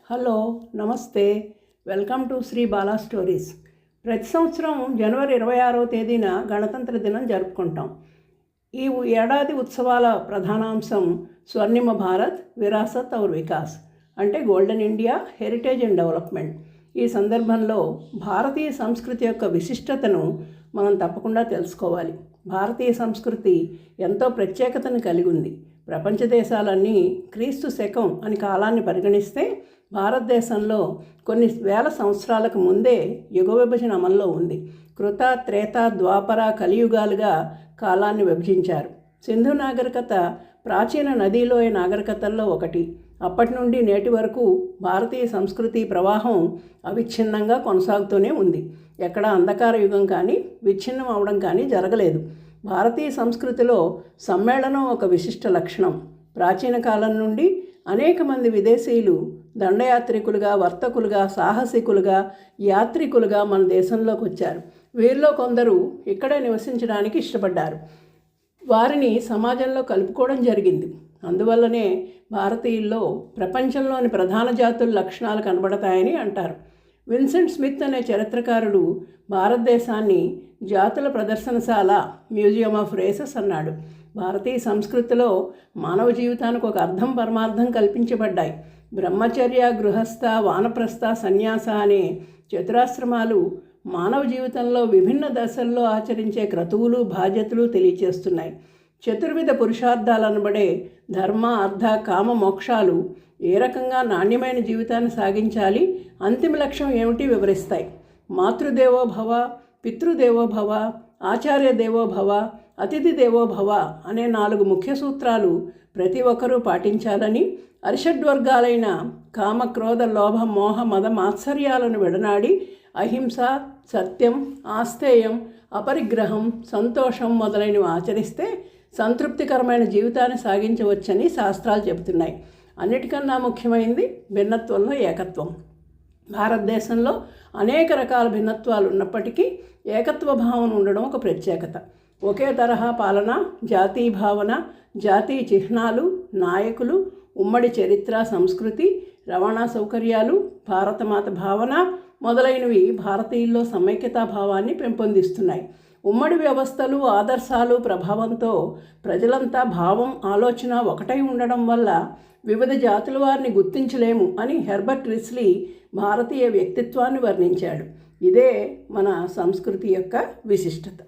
Hello నమస్తే, welcome to Shri Bala stories. ప్రతి సంవత్సరం జనవరి 26వ తేదీన గణతంత్ర దినం జరుపుకుంటాం. ఈ ఏడాది ఉత్సవాల ప్రధానాంశం స్వర్ణిమ భారత్ విరాసత్ ఔర్ వికాస్, అంటే golden India heritage and development. ఈ సందర్భంలో భారతీయ సంస్కృతి యొక్క విశిష్టతను మనం తప్పకుండా తెలుసుకోవాలి. భారతీయ సంస్కృతి ఎంతో ప్రత్యేకతను కలిగి ఉంది. ప్రపంచ దేశాలన్నీ క్రీస్తు శకం అని కాలాన్ని పరిగణిస్తే భారతదేశంలో కొన్ని వేల సంవత్సరాలకు ముందే యుగ విభజన అమల్లో ఉంది. కృత, త్రేత, ద్వాపర, కలియుగాలుగా కాలాన్ని విభజించారు. సింధు నాగరికత ప్రాచీన నదీలోయ నాగరికతల్లో ఒకటి. అప్పటి నుండి నేటి వరకు భారతీయ సంస్కృతి ప్రవాహం అవిచ్ఛిన్నంగా కొనసాగుతూనే ఉంది. ఎక్కడ అంధకార యుగం కానీ విచ్ఛిన్నం అవడం కానీ జరగలేదు. భారతీయ సంస్కృతిలో సమ్మేళనం ఒక విశిష్ట లక్షణం. ప్రాచీన కాలం నుండి అనేక మంది విదేశీయులు దండయాత్రికులుగా, వర్తకులుగా, సాహసికులుగా, యాత్రికులుగా మన దేశంలోకి వచ్చారు. వీరిలో కొందరు ఇక్కడే నివసించడానికి ఇష్టపడ్డారు. వారిని సమాజంలో కలుపుకోవడం జరిగింది. అందువల్లనే భారతీయుల్లో ప్రపంచంలోని ప్రధాన జాతుల లక్షణాలు కనబడతాయని అంటారు. విన్సెంట్ స్మిత్ అనే చరిత్రకారుడు భారతదేశాన్ని జాతుల ప్రదర్శనశాల, మ్యూజియం ఆఫ్ రేసెస్ అన్నాడు. భారతీయ సంస్కృతిలో మానవ జీవితానికి ఒక అర్థం, పరమార్థం కల్పించబడ్డాయి. బ్రహ్మచర్య, గృహస్థ, వానప్రస్థ, సన్యాస అనే చతురాశ్రమాలు మానవ జీవితంలో విభిన్న దశల్లో ఆచరించే క్రతువులు, బాధ్యతలు తెలియచేస్తున్నాయి. చతుర్విధ పురుషార్థాలనబడే ధర్మ, అర్థ, కామ, మోక్షాలు ఏ రకంగా నాణ్యమైన జీవితాన్ని సాగించాలి, అంతిమ లక్ష్యం ఏమిటి వివరిస్తాయి. మాతృదేవోభవ, పితృదేవోభవ, ఆచార్య దేవోభవ, అతిథి దేవోభవ అనే 4 ముఖ్య సూత్రాలు ప్రతి ఒక్కరూ పాటించాలని, అరిషడ్వర్గాలైన కామ, క్రోధ, లోభ, మోహ, మద, మాత్సర్యాలను విడనాడి అహింస, సత్యం, ఆస్తేయం, అపరిగ్రహం, సంతోషం మొదలైనవి ఆచరిస్తే సంతృప్తికరమైన జీవితాన్ని సాగించవచ్చని శాస్త్రాలు చెబుతున్నాయి. అన్నిటికన్నా ముఖ్యమైనది భిన్నత్వంలో ఏకత్వం. భారతదేశంలో అనేక రకాల భిన్నత్వాలు ఉన్నప్పటికీ ఏకత్వ భావన ఉండడం ఒక ప్రత్యేకత. ఒకే తరహా పాలన, జాతీయ భావన, జాతీయ చిహ్నాలు, నాయకులు, ఉమ్మడి చరిత్ర, సంస్కృతి, రవాణా సౌకర్యాలు, భారతమాత భావన మొదలైనవి భారతీయుల్లో సమైక్యతా భావాన్ని పెంపొందిస్తున్నాయి. ఉమ్మడి వ్యవస్థలు, ఆదర్శాలు ప్రభావంతో ప్రజలంతా భావం, ఆలోచన ఒకటై ఉండడం వల్ల వివిధ జాతుల వారిని గుర్తించలేము అని హెర్బర్ట్ రిస్లీ భారతీయ వ్యక్తిత్వాన్ని వర్ణించాడు. ఇదే మన సంస్కృతి యొక్క విశిష్టత.